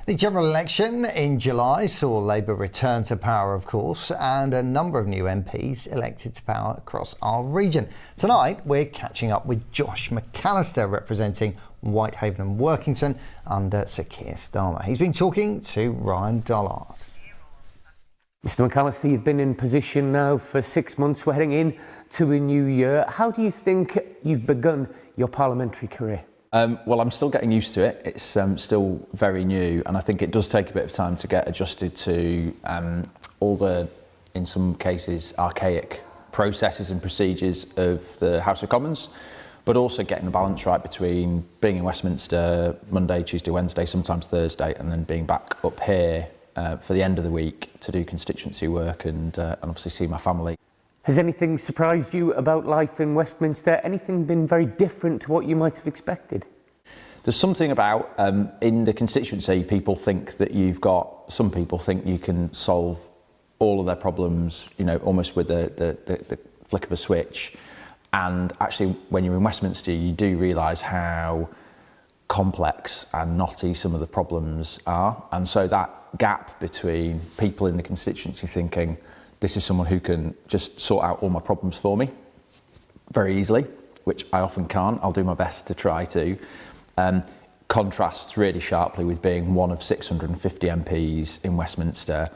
The general election in July saw Labour return to power, of course, and a number of new MPs elected to power across our region. Tonight, we're catching up with Josh McAllister, representing Whitehaven and Workington under Sir Keir Starmer. He's been talking to Ryan Dollard. Mr McAllister, you've been in position now for 6 months. We're heading in to a new year. How do you think you've begun your parliamentary career? Well, I'm still getting used to it. It's still very new, and I think it does take a bit of time to get adjusted to all the, in some cases, archaic processes and procedures of the House of Commons, but also getting the balance right between being in Westminster Monday, Tuesday, Wednesday, sometimes Thursday, and then being back up here for the end of the week to do constituency work and obviously see my family. Has anything surprised you about life in Westminster? Anything been very different to what you might have expected? There's something about, in the constituency, people think that some people think you can solve all of their problems, you know, almost with the flick of a switch. And actually, when you're in Westminster, you do realise how complex and knotty some of the problems are. And so that gap between people in the constituency thinking, this is someone who can just sort out all my problems for me very easily, which I often can't. I'll do my best to try to. Contrasts really sharply with being one of 650 MPs in Westminster,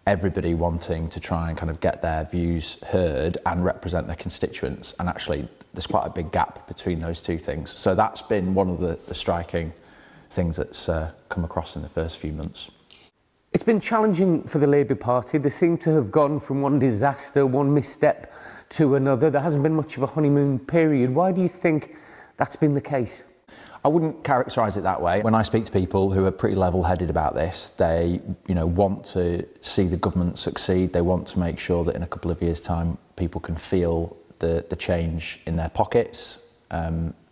everybody wanting to try and kind of get their views heard and represent their constituents. And actually, there's quite a big gap between those two things. So that's been one of the striking things that's come across in the first few months. It's been challenging for the Labour Party. They seem to have gone from one disaster, one misstep to another. There hasn't been much of a honeymoon period. Why do you think that's been the case? I wouldn't characterise it that way. When I speak to people who are pretty level-headed about this, they, want to see the government succeed. They want to make sure that in a couple of years' time, people can feel the change in their pockets,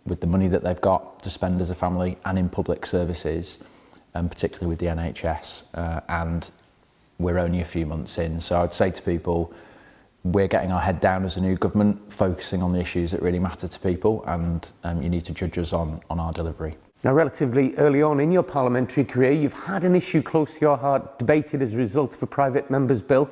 with the money that they've got to spend as a family and in public services. Particularly with the NHS, and we're only a few months in. So I'd say to people, we're getting our head down as a new government, focusing on the issues that really matter to people, and you need to judge us on our delivery. Now, relatively early on in your parliamentary career, you've had an issue close to your heart debated as a result of a private member's bill.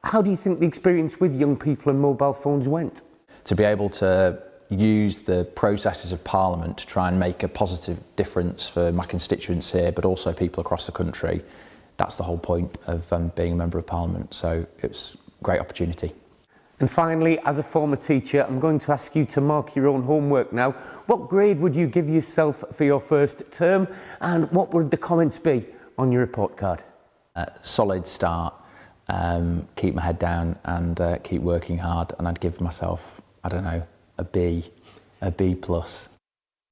How do you think the experience with young people and mobile phones went? To be able to use the processes of Parliament to try and make a positive difference for my constituents here, but also people across the country. That's the whole point of being a Member of Parliament, so it was a great opportunity. And finally, as a former teacher, I'm going to ask you to mark your own homework now. What grade would you give yourself for your first term, and what would the comments be on your report card? Solid start, keep my head down and keep working hard, and I'd give myself, I don't know, a B plus.